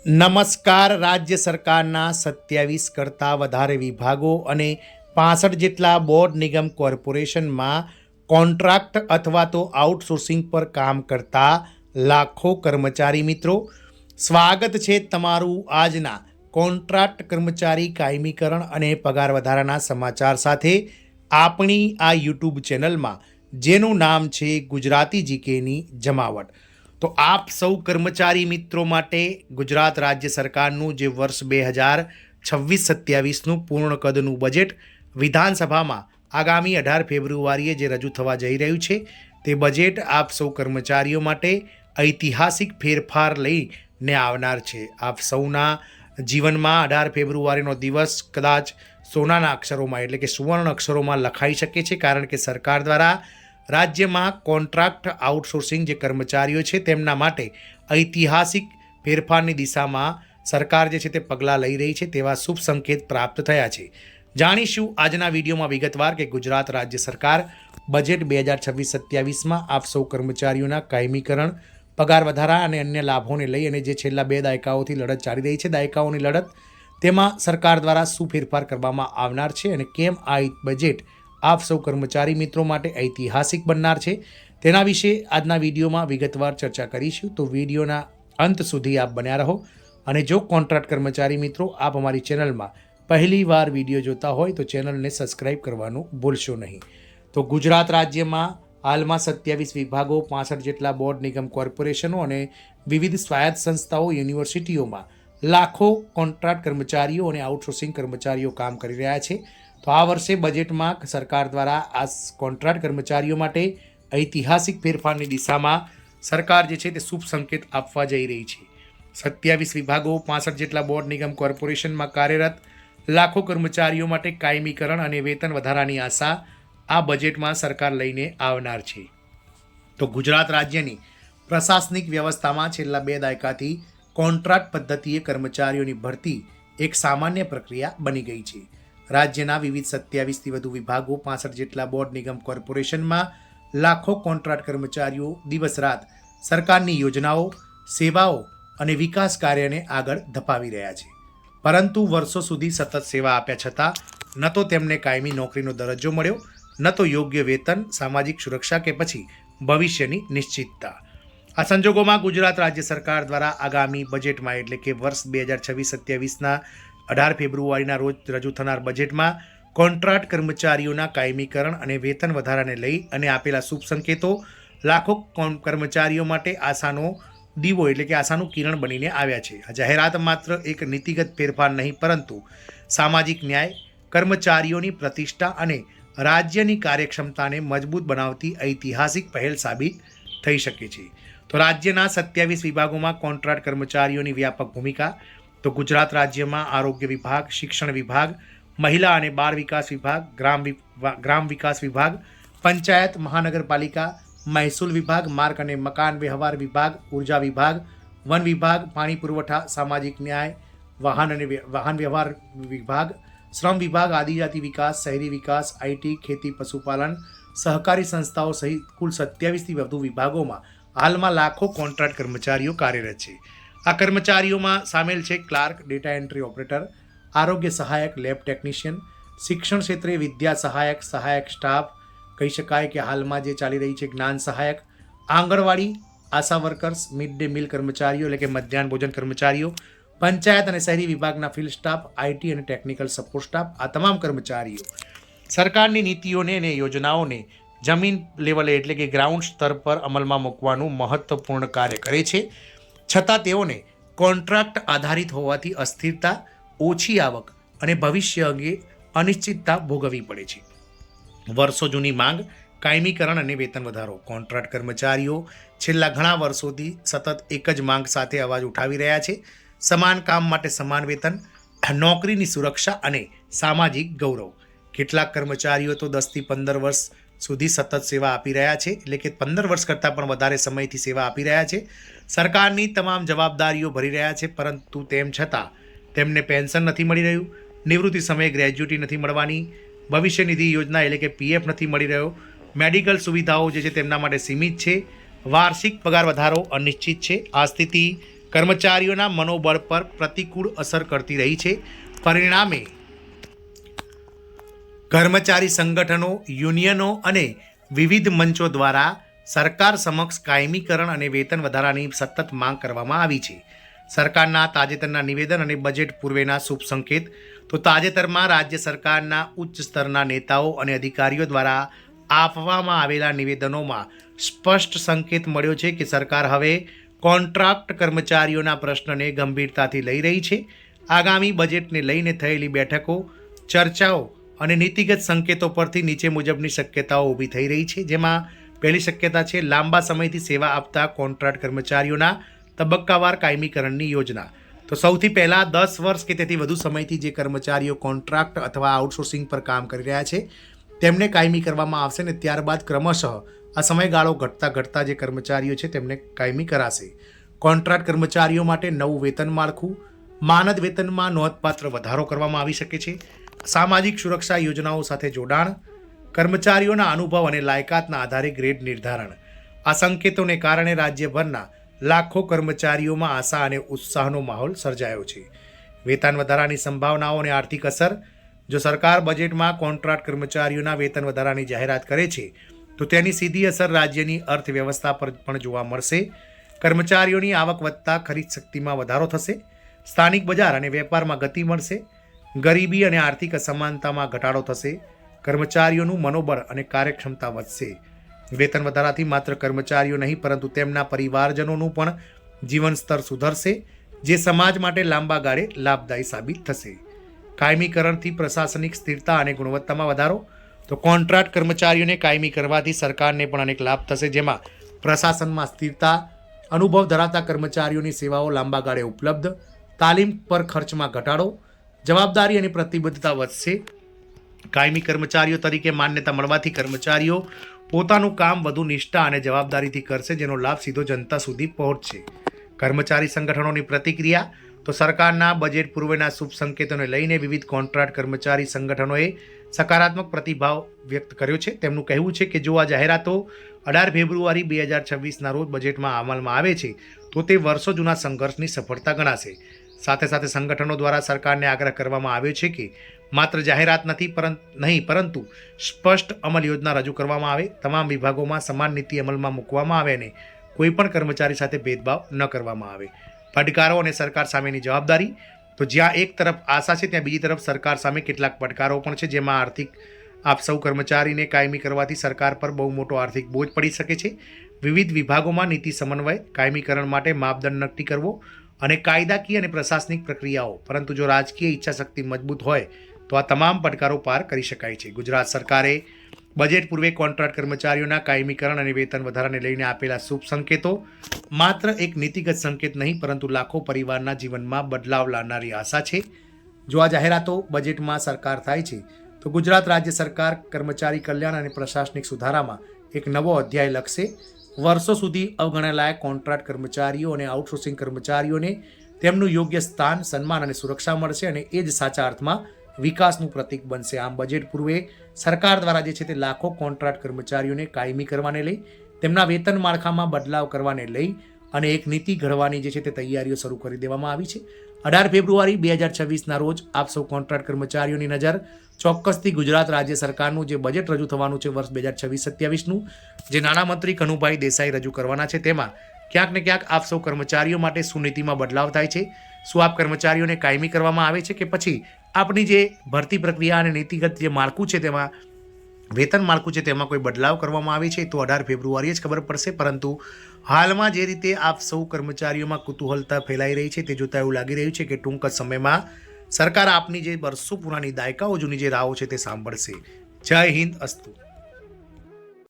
નમસ્કાર. રાજ્ય સરકારના 27 કરતાં વધારે વિભાગો અને 65 જેટલા બોર્ડ નિગમ કોર્પોરેશનમાં કોન્ટ્રાક્ટ અથવા તો આઉટસોર્સિંગ પર કામ કરતા લાખો કર્મચારી મિત્રો, સ્વાગત છે તમારું આજના કોન્ટ્રાક્ટ કર્મચારી કાયમીકરણ અને પગાર વધારાના સમાચાર સાથે આપણી આ યુટ્યુબ ચેનલમાં, જેનું નામ છે ગુજરાતી જીકેની જમાવટ. તો આપ સૌ કર્મચારી મિત્રો માટે ગુજરાત રાજ્ય સરકારનું જે વર્ષ 2026-27નું પૂર્ણ કદનું બજેટ વિધાનસભામાં આગામી 18 ફેબ્રુઆરીએ જે રજૂ થવા જઈ રહ્યું છે, તે બજેટ આપ સૌ કર્મચારીઓ માટે ઐતિહાસિક ફેરફાર લઈને આવનાર છે. આપ સૌના જીવનમાં 18 ફેબ્રુઆરીનો દિવસ કદાચ સોનાના અક્ષરોમાં એટલે કે સુવર્ણ અક્ષરોમાં લખાઈ શકે છે, કારણ કે સરકાર દ્વારા રાજ્યમાં કોન્ટ્રાક્ટ આઉટસોર્સિંગ જે કર્મચારીઓ છે તેમના માટે ઐતિહાસિક ફેરફારની દિશામાં સરકાર જે છે તે પગલાં લઈ રહી છે, તેવા શુભ સંકેત પ્રાપ્ત થયા છે. જાણીશું આજના વિડીયોમાં વિગતવાર કે ગુજરાત રાજ્ય સરકાર બજેટ 2026-27માં આપ સૌ કર્મચારીઓના કાયમીકરણ, પગાર વધારા અને અન્ય લાભોને લઈ અને જે છેલ્લા 2 દાયકાઓથી લડત ચાલી રહી છે, દાયકાઓની લડત, તેમાં સરકાર દ્વારા શું ફેરફાર કરવામાં આવનાર છે અને કેમ આ બજેટ આપ સૌ કર્મચારી મિત્રો માટે ઐતિહાસિક બનનાર છે, તેના વિશે આજના વિડીયોમાં વિગતવાર ચર્ચા કરીશું. તો વિડીયોના અંત સુધી આપ બન્યા રહો. અને જો કોન્ટ્રાક્ટ કર્મચારી મિત્રો આપ અમારી ચેનલમાં પહેલી વાર વિડીયો જોતા હોય તો ચેનલને સબસ્ક્રાઈબ કરવાનું ભૂલશો નહીં. તો ગુજરાત રાજ્યમાં હાલમાં 27 વિભાગો, 65 જેટલા બોર્ડ નિગમ કોર્પોરેશનો અને વિવિધ સ્વાયત્ત સંસ્થાઓ, યુનિવર્સિટીઓમાં લાખો કોન્ટ્રાક્ટ કર્મચારીઓ અને આઉટસોર્સિંગ કર્મચારીઓ કામ કરી રહ્યા છે. તો આ વર્ષે બજેટમાં સરકાર દ્વારા આ કોન્ટ્રાક્ટ કર્મચારીઓ માટે ઐતિહાસિક ફેરફારની દિશામાં સરકાર જે છે તે શુભ સંકેત આપવા જઈ રહી છે. 27 વિભાગો, 65 જેટલા બોર્ડ નિગમ કોર્પોરેશનમાં કાર્યરત લાખો કર્મચારીઓ માટે કાયમીકરણ અને વેતન વધારાની આશા આ બજેટમાં સરકાર લઈને આવનાર છે. તો ગુજરાત રાજ્યની પ્રશાસનિક વ્યવસ્થામાં છેલ્લા 2 દાયકાથી કોન્ટ્રાક્ટ પદ્ધતિએ કર્મચારીઓની ભરતી એક સામાન્ય પ્રક્રિયા બની ગઈ છે. રાજ્યના વિવિધ 27થી વધુ વિભાગો, 65 જેટલા બોર્ડ નિગમ કોર્પોરેશનમાં લાખો કોન્ટ્રાક્ટ કર્મચારીઓ દિવસ રાત સરકારની યોજનાઓ, સેવાઓ અને વિકાસ કાર્યને આગળ ધપાવી રહ્યા છે. પરંતુ વર્ષો સુધી સતત સેવા આપ્યા છતાં ન તો તેમને કાયમી નોકરીનો દરજ્જો મળ્યો, ન તો યોગ્ય વેતન, સામાજિક સુરક્ષા કે પછી ભવિષ્યની નિશ્ચિતતા. આ સંજોગોમાં ગુજરાત રાજ્ય સરકાર દ્વારા આગામી બજેટમાં એટલે કે વર્ષ 2026-27ના 18 ફેબ્રુઆરીના રોજ રજૂ થનાર બજેટમાં કોન્ટ્રાક્ટ કર્મચારીઓના કાયમીકરણ અને વેતન વધારાને લઈ અને આપેલા શુભ સંકેતો લાખો કર્મચારીઓ માટે આશાનો દીવો એટલે કે આશાનું કિરણ બનીને આવ્યા છે. આ જાહેરાત માત્ર એક નીતિગત ફેરફાર નહીં, પરંતુ સામાજિક ન્યાય, કર્મચારીઓની પ્રતિષ્ઠા અને રાજ્યની કાર્યક્ષમતાને મજબૂત બનાવતી ઐતિહાસિક પહેલ સાબિત થઈ શકે છે. તો રાજ્યના 27 વિભાગોમાં કોન્ટ્રાક્ટ કર્મચારીઓની વ્યાપક ભૂમિકા. તો ગુજરાત રાજ્યમાં આરોગ્ય વિભાગ, શિક્ષણ વિભાગ, મહિલા અને બાળ વિકાસ વિભાગ, ગ્રામ વિકાસ વિભાગ, પંચાયત, મહાનગરપાલિકા, મહેસૂલ વિભાગ, માર્ગ અને મકાન વ્યવહાર વિભાગ, ઉર્જા વિભાગ, વન વિભાગ, પાણી પુરવઠા, સામાજિક ન્યાય, વાહન વ્યવહાર વિભાગ, શ્રમ વિભાગ, આદિજાતિ વિકાસ, શહેરી વિકાસ, આઈટી, ખેતી, પશુપાલન, સહકારી સંસ્થાઓ સહિત કુલ 27થી વધુ વિભાગોમાં હાલમાં લાખો કોન્ટ્રાક્ટ કર્મચારીઓ કાર્યરત છે. આ કર્મચારીઓમાં સામેલ છે ક્લાર્ક, ડેટા એન્ટ્રી ઓપરેટર, આરોગ્ય સહાયક, લેબ ટેકનિશિયન, શિક્ષણ ક્ષેત્રે વિદ્યા સહાયક, સહાયક સ્ટાફ, કહી શકાય કે હાલમાં જે ચાલી રહી છે જ્ઞાન સહાયક, આંગણવાડી, આશા વર્કર્સ, મિડ ડે મિલ કર્મચારીઓ એટલે કે મધ્યાહન ભોજન કર્મચારીઓ, પંચાયત અને શહેરી વિભાગના ફિલ્ડ સ્ટાફ, આઈટી અને ટેકનિકલ સપોર્ટ સ્ટાફ. આ તમામ કર્મચારીઓ સરકારની નીતિઓને અને યોજનાઓને જમીન લેવલે એટલે કે ગ્રાઉન્ડ સ્તર પર અમલમાં મૂકવાનું મહત્વપૂર્ણ કાર્ય કરે છે. છતાં તેઓને કોન્ટ્રાક્ટ આધારિત હોવાથી અસ્થિરતા, ઓછી આવક અને ભવિષ્ય અંગે અનિશ્ચિતતા ભોગવવી પડે છે. વર્ષો જૂની માંગ, કાયમીકરણ અને વેતન વધારો. કોન્ટ્રાક્ટ કર્મચારીઓ છેલ્લા ઘણા વર્ષોથી સતત એક જ માંગ સાથે અવાજ ઉઠાવી રહ્યા છે. સમાન કામ માટે સમાન વેતન, નોકરીની સુરક્ષા અને સામાજિક ગૌરવ. કેટલાક કર્મચારીઓ તો 10થી 15 વર્ષ સુધી સતત સેવા આપી રહ્યા છે, એટલે કે 15 વર્ષ કરતાં પણ વધારે સમયથી સેવા આપી રહ્યા છે. સરકારની તમામ જવાબદારીઓ ભરી રહ્યા છે, પરંતુ તેમ છતાં તેમને પેન્શન નથી મળી રહ્યું, નિવૃત્તિ સમયે ગ્રેજ્યુટી નથી મળવાની, ભવિષ્ય નિધિ યોજના એટલે કે પીએફ નથી મળી રહ્યો, મેડિકલ સુવિધાઓ જે છે તેમના માટે સીમિત છે, વાર્ષિક પગાર વધારો અનિશ્ચિત છે. આ સ્થિતિ કર્મચારીઓના મનોબળ પર પ્રતિકૂળ અસર કરતી રહી છે. પરિણામે કર્મચારી સંગઠનો, યુનિયનો અને વિવિધ મંચો દ્વારા સરકાર સમક્ષ કાયમીકરણ અને વેતન વધારાની સતત માંગ કરવામાં આવી છે. સરકારના તાજેતરના નિવેદન અને બજેટ પૂર્વેના શુભ સંકેત. તો તાજેતરમાં રાજ્ય સરકારના ઉચ્ચ સ્તરના નેતાઓ અને અધિકારીઓ દ્વારા આપવામાં આવેલા નિવેદનોમાં સ્પષ્ટ સંકેત મળ્યો છે કે સરકાર હવે કોન્ટ્રાક્ટ કર્મચારીઓના પ્રશ્નને ગંભીરતાથી લઈ રહી છે. આગામી બજેટને લઈને થયેલી બેઠકો, ચર્ચાઓ અને નીતિગત સંકેતો પરથી નીચે મુજબની શક્યતાઓ ઊભી થઈ રહી છે. જેમાં પહેલી શક્યતા છે લાંબા સમયથી સેવા આપતા કોન્ટ્રાક્ટ કર્મચારીઓના તબક્કાવાર કાયમીકરણની યોજના. તો સૌથી પહેલાં 10 વર્ષ કે તેથી વધુ સમયથી જે કર્મચારીઓ કોન્ટ્રાક્ટ અથવા આઉટસોર્સિંગ પર કામ કરી રહ્યા છે તેમને કાયમી કરવામાં આવશે ને ત્યારબાદ ક્રમશઃ આ સમયગાળો ઘટતા જે કર્મચારીઓ છે તેમને કાયમી કરાશે. કોન્ટ્રાક્ટ કર્મચારીઓ માટે નવું વેતન માળખું, માનદ વેતનમાં નોંધપાત્ર વધારો કરવામાં આવી શકે છે. સામાજિક સુરક્ષા યોજનાઓ સાથે જોડાણ, કર્મચારીઓના અનુભવ અને લાયકાતના આધારે ગ્રેડ નિર્ધારણ. આ સંકેતોને કારણે રાજ્યભરના લાખો કર્મચારીઓમાં આશા અને ઉત્સાહનો માહોલ સર્જાયો છે. વેતન વધારાની સંભાવનાઓ અને આર્થિક અસર. જો સરકાર બજેટમાં કોન્ટ્રાક્ટ કર્મચારીઓના વેતન વધારાની જાહેરાત કરે છે તો તેની સીધી અસર રાજ્યની અર્થવ્યવસ્થા પર પણ જોવા મળશે. કર્મચારીઓની આવક વધતા ખરીદ શક્તિમાં વધારો થશે. સ્થાનિક બજાર અને વેપારમાં ગતિ મળશે. ગરીબી અને આર્થિક અસમાનતામાં ઘટાડો થશે. કર્મચારીઓનું મનોબળ અને કાર્યક્ષમતા વધશે. વેતન વધારાથી માત્ર કર્મચારીઓ નહીં પરંતુ તેમના પરિવારજનોનું પણ જીવન સ્તર સુધરશે, જે સમાજ માટે લાંબા ગાળે લાભદાયી સાબિત થશે. કાયમીકરણથી પ્રશાસનિક સ્થિરતા અને ગુણવત્તામાં વધારો. તો કોન્ટ્રાક્ટ કર્મચારીઓને કાયમી કરવાથી સરકારને પણ અનેક લાભ થશે, જેમાં પ્રશાસનમાં સ્થિરતા, અનુભવ ધરાવતા કર્મચારીઓની સેવાઓ લાંબા ગાળે ઉપલબ્ધ, તાલીમ પર ખર્ચમાં ઘટાડો, જવાબદારી અને પ્રતિબદ્ધતા વધશે. કાયમી કર્મચારીઓ તરીકે માન્યતા મળવાથી કર્મચારીઓ પોતાનું કામ વધુ નિષ્ઠા અને જવાબદારીથી કરશે, જેનો લાભ સીધો જનતા સુધી પહોંચશે. કર્મચારી સંગઠનોની પ્રતિક્રિયા. તો સરકારના બજેટ પૂર્વેના શુભ સંકેતોને લઈને વિવિધ કોન્ટ્રાક્ટ કર્મચારી સંગઠનોએ સકારાત્મક પ્રતિભાવ વ્યક્ત કર્યો છે. તેમનું કહેવું છે કે જો આ જાહેરાતો 18 ફેબ્રુઆરી 2026ના રોજ બજેટમાં અમલમાં આવે છે તો તે વર્ષો જૂના સંઘર્ષની સફળતા ગણાશે. સાથે સાથે સંગઠનો દ્વારા સરકારને આગ્રહ કરવામાં આવ્યો છે કે માત્ર જાહેરાત નહીં પરંતુ સ્પષ્ટ અમલ યોજના રજૂ કરવામાં આવે, તમામ વિભાગોમાં સમાન નીતિ અમલમાં મૂકવામાં આવે અને કોઈપણ કર્મચારી સાથે ભેદભાવ ન કરવામાં આવે. પડકારો અને સરકાર સામેની જવાબદારી. તો જ્યાં એક તરફ આશા છે ત્યાં બીજી તરફ સરકાર સામે કેટલાક પડકારો પણ છે, જેમાં આર્થિક સૌ કર્મચારીને કાયમી કરવાથી સરકાર પર બહુ મોટો આર્થિક બોજ પડી શકે છે. વિવિધ વિભાગોમાં નીતિ સમન્વય, કાયમીકરણ માટે માપદંડ નક્કી કરવો અને કાયદાકીય અને પ્રશાસનિક પ્રક્રિયાઓ. પરંતુ જો રાજકીય ઈચ્છાશક્તિ મજબૂત હોય તો આ તમામ પડકારો પાર કરી શકાય છે. ગુજરાત સરકારે બજેટ પૂર્વે કોન્ટ્રાક્ટ કર્મચારીઓના કાયમીકરણ અને વેતન વધારાને લઈને આપેલા શુભ સંકેતો માત્ર એક નીતિગત સંકેત નહીં પરંતુ લાખો પરિવારના જીવનમાં બદલાવ લાવનારી આશા છે. જો આ જાહેરાતો બજેટમાં સરકાર થાય છે તો ગુજરાત રાજ્ય સરકાર કર્મચારી કલ્યાણ અને પ્રશાસનિક સુધારામાં એક નવો અધ્યાય લખશે. વર્ષો સુધી અવગણાયેલા કોન્ટ્રાક્ટ કર્મચારીઓ અને આઉટસોર્સિંગ કર્મચારીઓને તેમનું યોગ્ય સ્થાન, સન્માન અને સુરક્ષા મળશે અને એ જ સાચા અર્થમાં વિકાસનું પ્રતીક બનશે. આમ બજેટ પૂર્વે સરકાર દ્વારા જે છે તે લાખો કોન્ટ્રાક્ટ કર્મચારીઓને કાયમી કરવાને લઈ, તેમના વેતન માળખામાં બદલાવ કરવાને લઈ અને એક નીતિ ઘડવાની જે છે તે તૈયારીઓ શરૂ કરી દેવામાં આવી છે. 18 ફેબ્રુઆરી 2026ના રોજ આપ સૌ કોન્ટ્રાક્ટ કર્મચારીઓની નજર ચોક્કસથી ગુજરાત રાજ્ય સરકારનું જે બજેટ રજૂ થવાનું છે વર્ષ 2026-27નું, જે નાણામંત્રી કનુભાઈ દેસાઈ રજૂ કરવાના છે, તેમાં ક્યાંક ને ક્યાંક આપ સૌ કર્મચારીઓ માટે શું નીતિમાં બદલાવ થાય છે, શું આપ કર્મચારીઓને કાયમી કરવામાં આવે છે કે પછી આપણી જે ભરતી પ્રક્રિયા અને નીતિગત જે માળખું છે તેમાં વેતન માળખું છે તેમાં કોઈ બદલાવ કરવામાં આવે છે, તો 18 ફેબ્રુઆરીએ જ ખબર પડશે. પરંતુ હાલમાં જે રીતે આપ સૌ કર્મચારીઓમાં કુતૂહલતા ફેલાઈ રહી છે તે જોતાં એવું લાગી રહ્યું છે કે ટૂંક જ સમયમાં સરકાર આપની જે વર્ષો પુરાની દાયકાઓ જૂની જે રાહો છે તે સાંભળશે. જય હિન્દ, અસ્તુ.